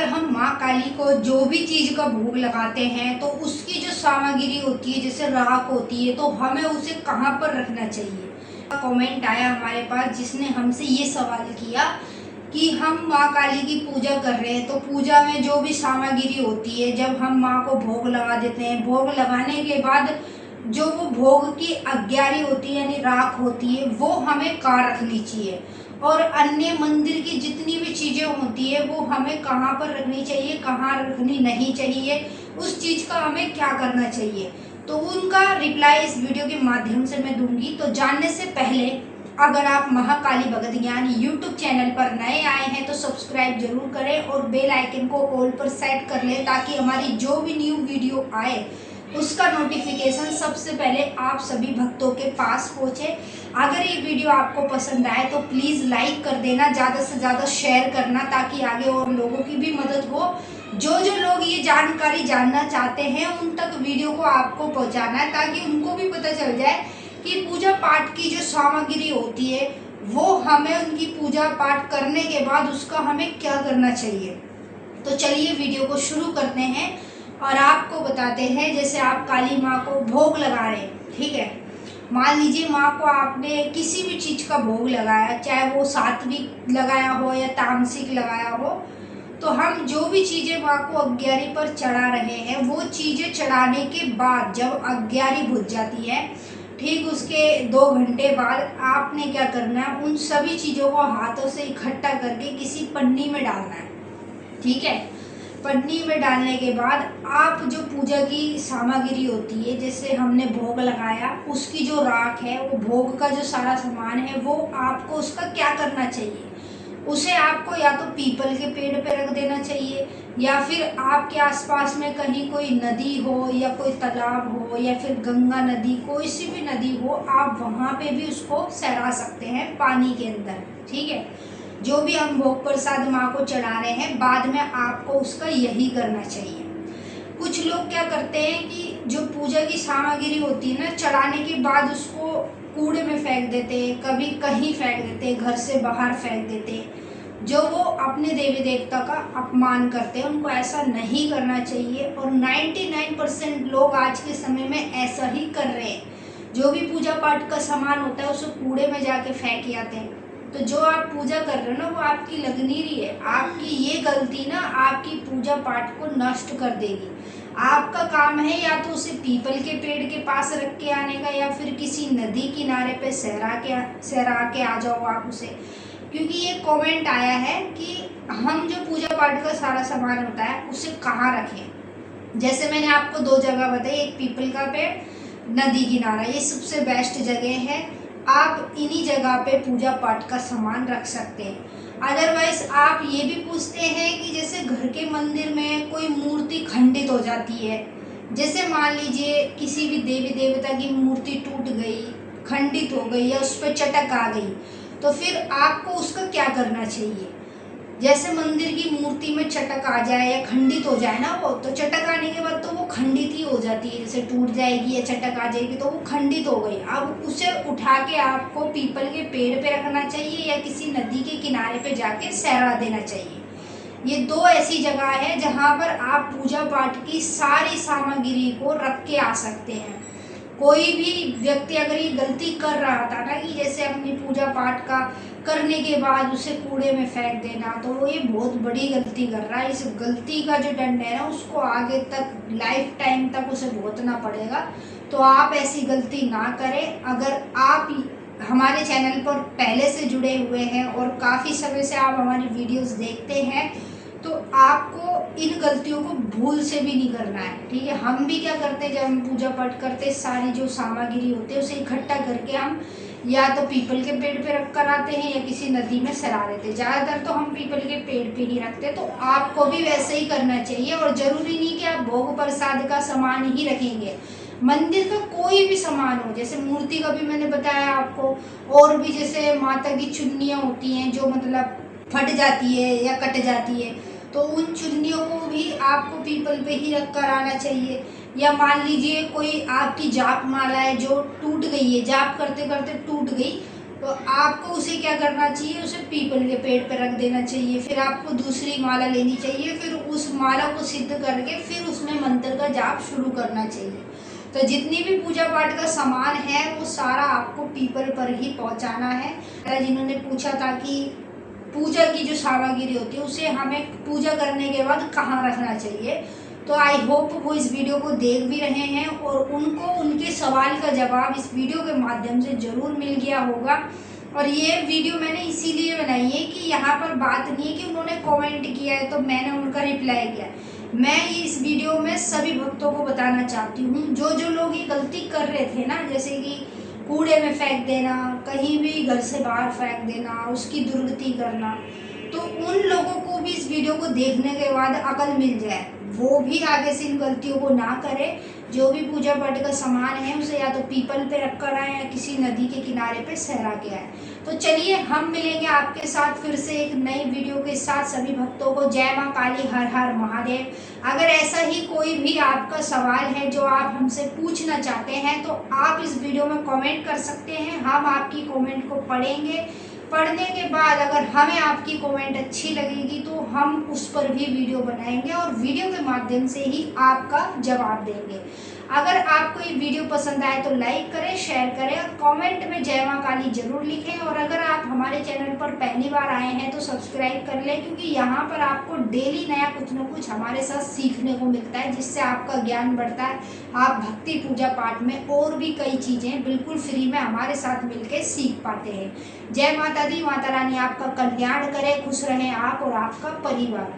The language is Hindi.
हम माँ काली को जो भी चीज़ का भोग लगाते हैं तो उसकी जो सामग्री होती है जैसे राख होती है, तो हमें उसे कहाँ पर रखना चाहिए। कमेंट आया हमारे पास जिसने हमसे ये सवाल किया कि हम माँ काली की पूजा कर रहे हैं, तो पूजा में जो भी सामग्री होती है जब हम माँ को भोग लगा देते हैं, भोग लगाने के बाद जो वो भोग की अग्यारी होती है यानी राख होती है वो हमें कहाँ रखनी चाहिए, और अन्य मंदिर की जितनी भी चीज़ें होती है वो हमें कहाँ पर रखनी चाहिए, कहाँ रखनी नहीं चाहिए, उस चीज़ का हमें क्या करना चाहिए। तो उनका रिप्लाई इस वीडियो के माध्यम से मैं दूंगी। तो जानने से पहले अगर आप महाकाली भगत ज्ञान यूट्यूब चैनल पर नए आए हैं तो सब्सक्राइब जरूर करें और बेल आइकन को ऑल पर सेट कर लें ताकि हमारी जो भी न्यू वीडियो आए उसका नोटिफिकेशन सबसे पहले आप सभी भक्तों के पास पहुंचे। अगर ये वीडियो आपको पसंद आए तो प्लीज़ लाइक कर देना, ज़्यादा से ज़्यादा शेयर करना ताकि आगे और लोगों की भी मदद हो। जो जो लोग ये जानकारी जानना चाहते हैं उन तक वीडियो को आपको पहुंचाना है ताकि उनको भी पता चल जाए कि पूजा पाठ की जो सामग्री होती है वो हमें उनकी पूजा पाठ करने के बाद उसका हमें क्या करना चाहिए। तो चलिए वीडियो को शुरू करते हैं और आपको बताते हैं। जैसे आप काली माँ को भोग लगा रहे हैं, ठीक है, मान लीजिए माँ को आपने किसी भी चीज़ का भोग लगाया, चाहे वो सात्विक लगाया हो या तामसिक लगाया हो, तो हम जो भी चीज़ें माँ को अग्यारी पर चढ़ा रहे हैं वो चीज़ें चढ़ाने के बाद जब अग्यारी बुझ जाती है, ठीक उसके 2 घंटे बाद आपने क्या करना है, उन सभी चीज़ों को हाथों से इकट्ठा करके किसी पन्नी में डालना है। ठीक है, पन्नी में डालने के बाद आप जो पूजा की सामग्री होती है जैसे हमने भोग लगाया उसकी जो राख है, वो भोग का जो सारा सामान है वो आपको उसका क्या करना चाहिए, उसे आपको या तो पीपल के पेड़ पे रख देना चाहिए या फिर आपके आसपास में कहीं कोई नदी हो या कोई तालाब हो या फिर गंगा नदी, कोई सी भी नदी हो, आप वहाँ पे भी उसको सहरा सकते हैं पानी के अंदर। ठीक है, जो भी हम भोग प्रसाद माँ को चढ़ा रहे हैं बाद में आपको उसका यही करना चाहिए। कुछ लोग क्या करते हैं कि जो पूजा की सामग्री होती है ना, चढ़ाने के बाद उसको कूड़े में फेंक देते हैं, कभी कहीं फेंक देते हैं, घर से बाहर फेंक देते हैं, जो वो अपने देवी देवता का अपमान करते हैं। उनको ऐसा नहीं करना चाहिए और 99% लोग आज के समय में ऐसा ही कर रहे हैं। जो भी पूजा पाठ का सामान होता है उसे कूड़े में जाके फेंक आते हैं। तो जो आप पूजा कर रहे हो ना वो आपकी लगनीरी है, आपकी ये गलती ना आपकी पूजा पाठ को नष्ट कर देगी। आपका काम है या तो उसे पीपल के पेड़ के पास रख के आने का या फिर किसी नदी किनारे पे सहरा के आ जाओ आप उसे। क्योंकि ये कमेंट आया है कि हम जो पूजा पाठ का सारा सामान होता है उसे कहाँ रखें। जैसे मैंने आपको 2 जगह बताई, एक पीपल का पेड़, नदी किनारा, ये सबसे बेस्ट जगह है। आप इन्हीं जगह पे पूजा पाठ का सामान रख सकते हैं। अदरवाइज आप ये भी पूछते हैं कि जैसे घर के मंदिर में कोई मूर्ति खंडित हो जाती है, जैसे मान लीजिए किसी भी देवी देवता की मूर्ति टूट गई, खंडित हो गई या उस पर चटक आ गई, तो फिर आपको उसका क्या करना चाहिए। जैसे मंदिर की मूर्ति में चटक आ जाए या खंडित हो जाए ना वो, तो चटक आने के बाद तो वो खंडित ही हो जाती है, जैसे टूट जाएगी या चटक आ जाएगी तो वो खंडित हो गई। अब उसे उठा के आपको पीपल के पेड़ पे रखना चाहिए या किसी नदी के किनारे पे जाके सहरा देना चाहिए। ये 2 ऐसी जगह है जहाँ पर आप पूजा पाठ की सारी सामग्री को रख के आ सकते हैं। कोई भी व्यक्ति अगर ये गलती कर रहा था ना कि जैसे अपनी पूजा पाठ का करने के बाद उसे कूड़े में फेंक देना, तो वो ये बहुत बड़ी गलती कर रहा है। इस गलती का जो दंड है ना उसको आगे तक लाइफ टाइम तक उसे भुगतना पड़ेगा। तो आप ऐसी गलती ना करें। अगर आप हमारे चैनल पर पहले से जुड़े हुए हैं और काफ़ी समय से आप हमारी वीडियोस देखते हैं तो आपको इन गलतियों को भूल से भी नहीं करना है। ठीक है, हम भी क्या करते हैं जब हम पूजा पाठ करते हैं, सारी जो सामग्री होती है उसे इकट्ठा करके हम या तो पीपल के पेड़ पे रख कर आते हैं या किसी नदी में सरा देते हैं। ज़्यादातर तो हम पीपल के पेड़ पे ही रखते हैं। तो आपको भी वैसे ही करना चाहिए और ज़रूरी नहीं कि आप भोग प्रसाद का सामान ही रखेंगे, मंदिर का कोई भी सामान हो, जैसे मूर्ति का भी मैंने बताया आपको, और भी जैसे माता की चुन्नियाँ होती हैं जो मतलब फट जाती है या कट जाती है, तो उन चुन्नियों को भी आपको पीपल पे ही रख कर आना चाहिए। या मान लीजिए कोई आपकी जाप माला है जो टूट गई है, जाप करते करते टूट गई, तो आपको उसे क्या करना चाहिए, उसे पीपल के पेड़ पर रख देना चाहिए। फिर आपको दूसरी माला लेनी चाहिए, फिर उस माला को सिद्ध करके फिर उसमें मंत्र का जाप शुरू करना चाहिए। तो जितनी भी पूजा पाठ का सामान है वो सारा आपको पीपल पर ही पहुंचाना है। जिन्होंने पूछा था कि पूजा की जो सामग्री होती है उसे हमें पूजा करने के बाद कहाँ रखना चाहिए, तो आई होप वो इस वीडियो को देख भी रहे हैं और उनको उनके सवाल का जवाब इस वीडियो के माध्यम से ज़रूर मिल गया होगा। और ये वीडियो मैंने इसीलिए बनाई है कि यहाँ पर बात नहीं है कि उन्होंने कमेंट किया है तो मैंने उनका रिप्लाई किया। मैं ये इस वीडियो में सभी भक्तों को बताना चाहती हूँ, जो जो लोग ये गलती कर रहे थे ना, जैसे कि कूड़े में फेंक देना, कहीं भी घर से बाहर फेंक देना, उसकी दुर्गति करना, तो उन लोगों को भी इस वीडियो को देखने के बाद अकल मिल जाए, वो भी आगे से इन गलतियों को ना करे। जो भी पूजा पाठ का सामान है उसे या तो पीपल पे रख कर आए या किसी नदी के किनारे पे सहरा के आए। तो चलिए हम मिलेंगे आपके साथ फिर से एक नई वीडियो के साथ। सभी भक्तों को जय माँ काली, हर हर महादेव। अगर ऐसा ही कोई भी आपका सवाल है जो आप हमसे पूछना चाहते हैं तो आप इस वीडियो में कमेंट कर सकते हैं, हम आपकी कमेंट को पढ़ेंगे। पढ़ने के बाद अगर हमें आपकी कमेंट अच्छी लगेगी तो हम उस पर भी वीडियो बनाएंगे और वीडियो के माध्यम से ही आपका जवाब देंगे। अगर आपको ये वीडियो पसंद आए तो लाइक करें, शेयर करें और कमेंट में जय माँ काली जरूर लिखें। और अगर आप हमारे चैनल पर पहली बार आए हैं तो सब्सक्राइब कर लें, क्योंकि यहाँ पर आपको डेली नया कुछ न कुछ हमारे साथ सीखने को मिलता है, जिससे आपका ज्ञान बढ़ता है। आप भक्ति पूजा पाठ में और भी कई चीज़ें बिल्कुल फ्री में हमारे साथ मिलकर सीख पाते हैं। जय माता दी, माता रानी आपका कल्याण करे, खुश रहें आप और आपका परिवार।